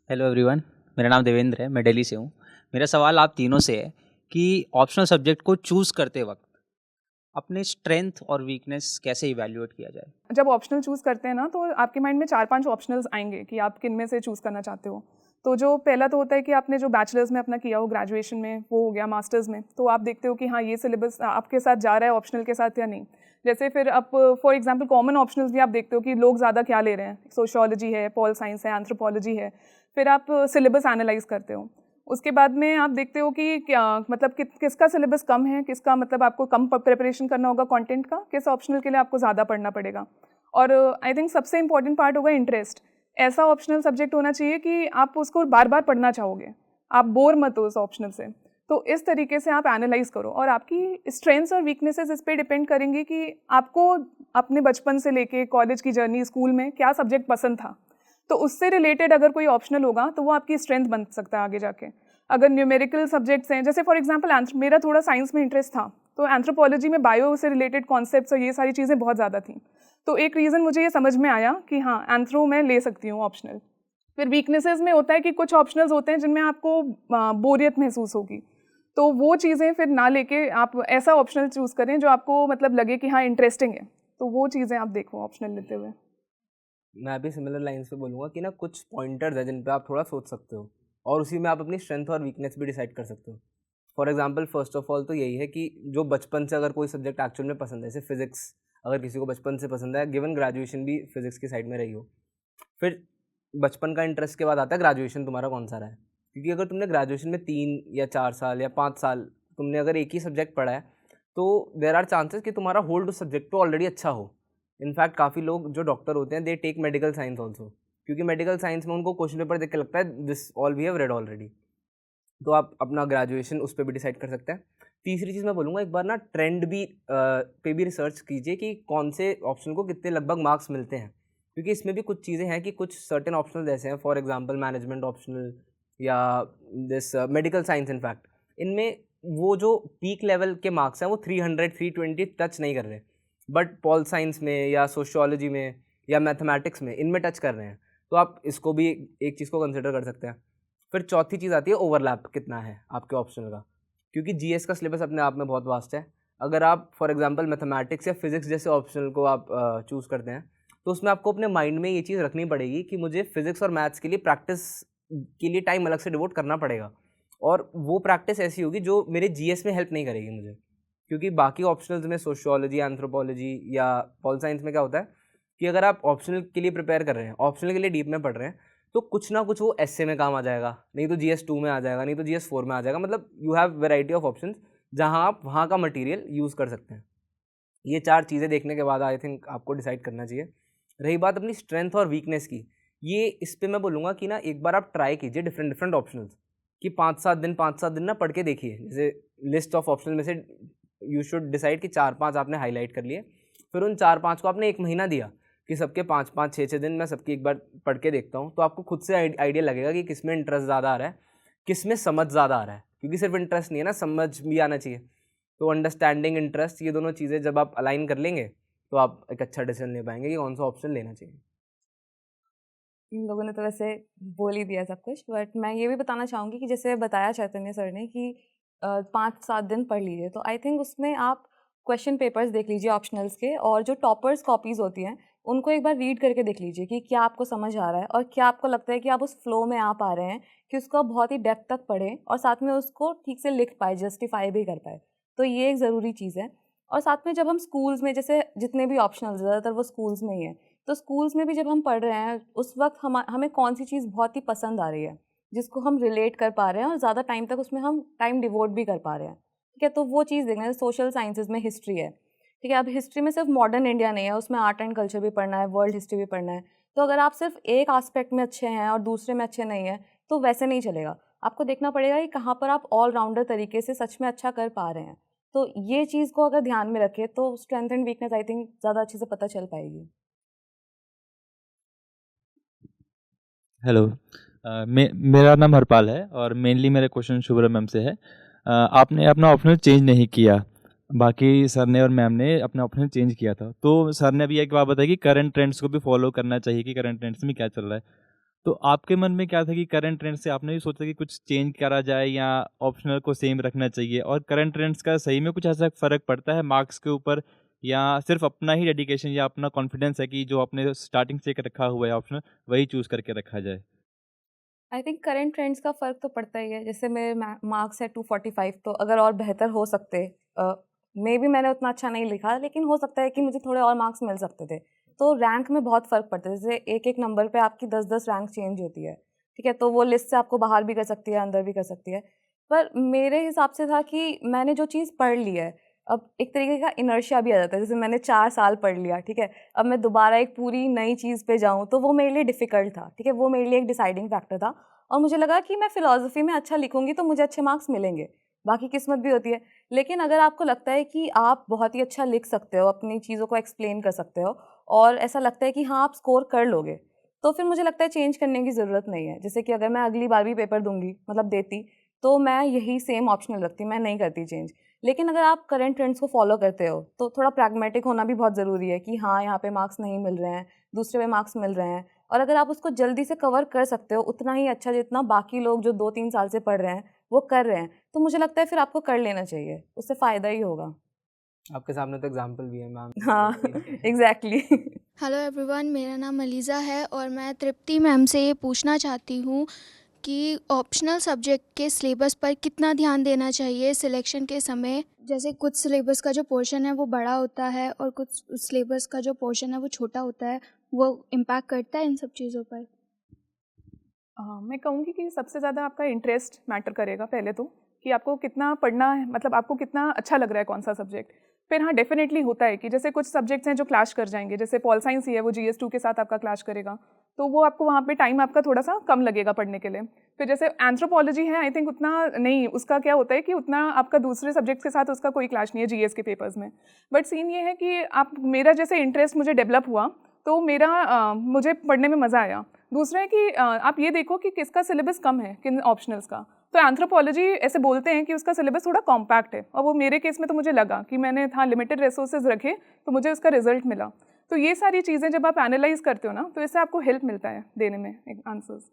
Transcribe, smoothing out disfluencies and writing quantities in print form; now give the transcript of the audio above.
Hello everyone, मेरा नाम देवेंद्र है, मैं दिल्ली से हूँ। मेरा सवाल आप तीनों से है कि ऑप्शनल सब्जेक्ट को चूज़ करते वक्त अपने स्ट्रेंथ और वीकनेस कैसे इवैल्यूएट किया जाए? जब ऑप्शनल चूज़ करते हैं ना, तो आपके माइंड में 4-5 ऑप्शनल्स आएंगे कि आप किन में से चूज़ करना चाहते हो। तो जो पहला तो होता है कि आपने जो बैचलर्स में अपना किया हो, ग्रेजुएशन में वो हो गया, मास्टर्स में, तो आप देखते हो कि हाँ, ये सिलेबस आपके साथ जा रहा है ऑप्शनल के साथ या नहीं। जैसे फिर आप फॉर एग्जांपल कॉमन ऑप्शनल्स भी आप देखते हो कि लोग ज़्यादा क्या ले रहे हैं, सोशियोलॉजी है, पॉल साइंस है, एंथ्रोपोलॉजी है। फिर आप सिलेबस एनालाइज करते हो। उसके बाद में आप देखते हो कि क्या मतलब किसका सिलेबस कम है, किसका मतलब आपको कम प्रिपरेशन करना होगा कंटेंट का, किस ऑप्शनल के लिए आपको ज़्यादा पढ़ना पड़ेगा। और आई थिंक सबसे इंपॉर्टेंट पार्ट होगा इंटरेस्ट। ऐसा ऑप्शनल सब्जेक्ट होना चाहिए कि आप उसको बार बार पढ़ना चाहोगे, आप बोर मत हो उस ऑप्शनल से। तो इस तरीके से आप एनालाइज करो, और आपकी स्ट्रेंथ्स और वीकनेसेस इस पे डिपेंड करेंगे कि आपको अपने बचपन से लेके कॉलेज की जर्नी, स्कूल में क्या सब्जेक्ट पसंद था। तो उससे रिलेटेड अगर कोई ऑप्शनल होगा तो वो आपकी स्ट्रेंथ बन सकता है आगे जाके। अगर न्यूमेरिकल सब्जेक्ट्स हैं, जैसे फॉर एग्जांपल मेरा थोड़ा साइंस में इंटरेस्ट था, तो एंथ्रोपोलॉजी में बायो से रिलेटेड कॉन्सेप्ट्स और ये सारी चीज़ें बहुत ज़्यादा थी। तो एक रीज़न मुझे ये समझ में आया कि हाँ, एंथ्रो मैं ले सकती हूँ ऑप्शनल। फिर वीकनेसेस में होता है कि कुछ ऑप्शनल्स होते हैं जिनमें आपको बोरियत महसूस होगी, तो वो चीज़ें फिर ना लेके आप ऐसा ऑप्शनल चूज़ करें जो आपको मतलब लगे कि हाँ, इंटरेस्टिंग है। तो वो चीज़ें आप देखो ऑप्शनल लेते हुए। मैं भी सिमिलर लाइंस पे बोलूँगा कि ना कुछ पॉइंटर्स हैं जिन पे आप थोड़ा सोच सकते हो और उसी में आप अपनी स्ट्रेंथ और वीकनेस भी डिसाइड कर सकते हो। For example first of all तो यही है कि जो बचपन से अगर कोई सब्जेक्ट एक्चुअल में पसंद है, जैसे फिजिक्स अगर किसी को बचपन से पसंद है, गिवन ग्रेजुएशन भी फिजिक्स की साइड में रही हो, फिर बचपन का इंटरेस्ट के बाद आता है ग्रेजुएशन तुम्हारा कौन सा रहा है। क्योंकि अगर तुमने ग्रेजुएशन में 3 या 4 साल या 5 साल तुमने अगर एक ही सब्जेक्ट पढ़ा है, तो देर आर चांसेस कि तुम्हारा होल्ड उस सब्जेक्ट पे ऑलरेडी अच्छा हो। इनफैक्ट काफ़ी लोग जो डॉक्टर होते हैं they take medical science also, क्योंकि मेडिकल साइंस में उनको क्वेश्चन पेपर देख के लगता है this all we have read already. तो आप अपना ग्रेजुएशन उस पर भी डिसाइड कर सकते हैं। तीसरी चीज़ मैं बोलूँगा, एक बार ना ट्रेंड भी पे भी रिसर्च कीजिए कि कौन से ऑप्शन को कितने लगभग मार्क्स मिलते हैं, क्योंकि इसमें भी कुछ चीज़ें हैं कि कुछ सर्टेन ऑप्शनल ऐसे हैं, फॉर एग्जांपल मैनेजमेंट ऑप्शनल या दिस मेडिकल साइंस, इनफैक्ट इनमें वो जो पीक लेवल के मार्क्स हैं वो 300 320 टच नहीं कर रहे, बट पॉल साइंस में या सोशियोलॉजी में या मैथमेटिक्स में इनमें टच कर रहे हैं। तो आप इसको भी एक चीज़ को कंसिडर कर सकते हैं। फिर चौथी चीज़ आती है ओवरलैप कितना है आपके ऑप्शनल का, क्योंकि जीएस का सिलेबस अपने आप में बहुत वास्ट है। अगर आप फॉर एग्जांपल मैथमेटिक्स या फिजिक्स जैसे ऑप्शनल को आप चूज़ करते हैं, तो उसमें आपको अपने माइंड में ये चीज़ रखनी पड़ेगी कि मुझे फिजिक्स और मैथ्स के लिए प्रैक्टिस के लिए टाइम अलग से डिवोट करना पड़ेगा, और वो प्रैक्टिस ऐसी होगी जो मेरे जीएस में हेल्प नहीं करेगी मुझे। क्योंकि बाकी ऑप्शनल्स में सोशियोलॉजी, एंथ्रोपोलॉजी या पॉल साइंस में क्या होता है कि अगर आप ऑप्शनल के लिए प्रिपेयर कर रहे हैं, ऑप्शनल के लिए डीप में पढ़ रहे हैं, तो कुछ ना कुछ वो एसए में काम आ जाएगा, नहीं तो जीएस 2 में आ जाएगा, नहीं तो जीएस 4 में आ जाएगा। मतलब you have variety of options जहां आप वहां का मटेरियल यूज़ कर सकते हैं। ये 4 चीज़ें देखने के बाद आई थिंक आपको डिसाइड करना चाहिए। रही बात अपनी स्ट्रेंथ और वीकनेस की, ये इस पे मैं बोलूँगा कि ना एक बार आप ट्राई कीजिए डिफरेंट डिफरेंट ऑप्शनल्स, कि 5-7 दिन ना पढ़ के देखिए। जैसे लिस्ट ऑफ ऑप्शनल में से यू शुड डिसाइड कि 4-5 आपने हाईलाइट कर लिए, फिर उन 4-5 को आपने 1 महीना दिया कि सबके 5-5 6-6 दिन मैं सबकी एक बार पढ़ के देखता हूँ, तो आपको खुद से आइडिया लगेगा कि किस में इंटरेस्ट ज़्यादा आ रहा है, किस में समझ ज़्यादा आ रहा है। क्योंकि सिर्फ इंटरेस्ट नहीं है ना, समझ भी आना चाहिए। तो अंडरस्टैंडिंग, इंटरेस्ट, ये दोनों चीज़ें जब आप अलाइन कर लेंगे तो आप एक अच्छा डिसीजन ले पाएंगे कि कौन सा ऑप्शन लेना चाहिए। इन लोगों ने तो वैसे बोल ही दिया सब कुछ, बट मैं ये भी बताना चाहूँगी कि जैसे बताया चैतन्य सर ने कि 5-7 दिन पढ़ लीजिए, तो आई थिंक उसमें आप क्वेश्चन पेपर्स देख लीजिए ऑप्शनल्स के, और जो टॉपर्स कॉपीज़ होती हैं उनको एक बार रीड करके देख लीजिए कि क्या आपको समझ आ रहा है और क्या आपको लगता है कि आप उस फ्लो में आ पा रहे हैं कि उसको आप बहुत ही डेप्थ तक पढ़ें और साथ में उसको ठीक से लिख पाए, जस्टिफाई भी कर पाए। तो ये एक ज़रूरी चीज़ है। और साथ में जब हम स्कूल्स में, जैसे जितने भी ऑप्शनल्स ज़्यादातर वो स्कूल्स में ही है, तो स्कूल्स में भी जब हम पढ़ रहे हैं उस वक्त हमें कौन सी चीज़ बहुत ही पसंद आ रही है, जिसको हम रिलेट कर पा रहे हैं और ज़्यादा टाइम तक उसमें हम टाइम डिवोट भी कर पा रहे हैं, ठीक है। तो वो चीज़ देखना है। सोशल साइंसेज में हिस्ट्री है, ठीक है। अब हिस्ट्री में सिर्फ मॉडर्न इंडिया नहीं है, उसमें आर्ट एंड कल्चर भी पढ़ना है, वर्ल्ड हिस्ट्री भी पढ़ना है। तो अगर आप सिर्फ एक आस्पेक्ट में अच्छे हैं और दूसरे में अच्छे नहीं हैं, तो वैसे नहीं चलेगा। आपको देखना पड़ेगा कि कहाँ पर आप ऑलराउंडर तरीके से सच में अच्छा कर पा रहे हैं। तो ये चीज़ को अगर ध्यान में रखें तो strength and weakness I think ज़्यादा अच्छे से पता चल पाएगी। हेलो। मेरा नाम हरपाल है और मेनली मेरे क्वेश्चन शुभ्रा मैम से है। आपने अपना ऑप्शनल चेंज नहीं किया, बाकी सर ने और मैम ने अपना ऑप्शनल चेंज किया था। तो सर ने अभी एक बात बताई कि करंट ट्रेंड्स को भी फॉलो करना चाहिए कि करंट ट्रेंड्स में क्या चल रहा है। तो आपके मन में क्या था कि करंट ट्रेंड से आपने भी सोचा कि कुछ चेंज करा जाए या ऑप्शनल को सेम रखना चाहिए, और करंट ट्रेंड्स का सही में कुछ ऐसा फ़र्क पड़ता है मार्क्स के ऊपर, या सिर्फ अपना ही डेडिकेशन या अपना कॉन्फिडेंस है कि जो आपने स्टार्टिंग से रखा हुआ है ऑप्शनल वही चूज़ करके रखा जाए? आई थिंक करंट ट्रेंड्स का फ़र्क तो पड़ता ही है। जैसे मेरे मार्क्स है 245, तो अगर और बेहतर हो सकते, मे बी मैंने उतना अच्छा नहीं लिखा, लेकिन हो सकता है कि मुझे थोड़े और मार्क्स मिल सकते थे। तो रैंक में बहुत फ़र्क पड़ता है। जैसे एक एक नंबर पे आपकी 10-10 रैंक चेंज होती है, ठीक है? तो वो लिस्ट से आपको बाहर भी कर सकती है, अंदर भी कर सकती है। पर मेरे हिसाब से था कि मैंने जो चीज़ पढ़ ली है, अब एक तरीके का इनर्शिया भी आ जाता है। जैसे मैंने 4 साल पढ़ लिया, ठीक है? अब मैं दोबारा एक पूरी नई चीज़ पे जाऊँ, तो वो मेरे लिए डिफ़िकल्ट था, ठीक है? वो मेरे लिए एक डिसाइडिंग फैक्टर था। और मुझे लगा कि मैं फ़िलॉसफ़ी में अच्छा लिखूँगी तो मुझे अच्छे मार्क्स मिलेंगे, बाकी किस्मत भी होती है। लेकिन अगर आपको लगता है कि आप बहुत ही अच्छा लिख सकते हो, अपनी चीज़ों को एक्सप्लेन कर सकते हो, और ऐसा लगता है कि हाँ, आप स्कोर कर लोगे, तो फिर मुझे लगता है चेंज करने की ज़रूरत नहीं है। जैसे कि अगर मैं अगली बार भी पेपर दूँगी, मतलब देती, तो मैं यही सेम ऑप्शनल रखती, मैं नहीं करती चेंज। लेकिन अगर आप करंट ट्रेंड्स को फ़ॉलो करते हो, तो थोड़ा प्रैग्मैटिक होना भी बहुत ज़रूरी है कि हाँ, यहाँ पे मार्क्स नहीं मिल रहे हैं, दूसरे पे मार्क्स मिल रहे हैं। और अगर आप उसको जल्दी से कवर कर सकते हो, उतना ही अच्छा जितना बाकी लोग जो 2-3 साल से पढ़ रहे हैं, वो कर रहे हैं, तो मुझे लगता है फिर आपको कर लेना चाहिए, उससे फ़ायदा ही होगा। आपके सामने तो एग्जाम्पल भी है मैम। हाँ, एग्ज़ैक्टली। हेलो एवरीवन, मेरा नाम अलीज़ा है और मैं तृप्ति मैम से ये पूछना चाहती हूँ कि ऑप्शनल सब्जेक्ट के सिलेबस पर कितना ध्यान देना चाहिए सिलेक्शन के समय। जैसे कुछ सिलेबस का जो पोर्शन है वो बड़ा होता है और कुछ सिलेबस का जो पोर्शन है वो छोटा होता है, वो इम्पैक्ट करता है इन सब चीज़ों पर। मैं कहूँगी कि सबसे ज़्यादा आपका इंटरेस्ट मैटर करेगा पहले तो, कि आपको कितना पढ़ना है, मतलब आपको कितना अच्छा लग रहा है कौन सा सब्जेक्ट। फिर हाँ, डेफिनेटली होता है कि जैसे कुछ सब्जेक्ट्स हैं जो क्लैश कर जाएंगे, जैसे पॉल साइंस ही है, वो GS2 के साथ आपका क्लैश करेगा, तो वो आपको वहाँ पे टाइम आपका थोड़ा सा कम लगेगा पढ़ने के लिए। फिर जैसे एंथ्रोपोलॉजी है, आई थिंक उतना नहीं, उसका क्या होता है कि उतना आपका दूसरे सब्जेक्ट्स के साथ उसका कोई क्लैश नहीं है GS के पेपर्स में। बट सीन ये है कि आप, मेरा जैसे इंटरेस्ट मुझे डेवलप हुआ, तो मुझे पढ़ने में मज़ा आया। दूसरा है कि आप ये देखो कि किसका सिलेबस कम है, किन ऑप्शनल्स का। तो एंथ्रोपोलॉजी ऐसे बोलते हैं कि उसका सिलेबस थोड़ा कॉम्पैक्ट है, और वो मेरे केस में तो मुझे लगा कि मैंने लिमिटेड रिसोर्सेज रखे, तो मुझे उसका रिजल्ट मिला। तो ये सारी चीज़ें जब आप एनालाइज करते हो ना, तो इससे आपको हेल्प मिलता है देने में एक आंसर्स।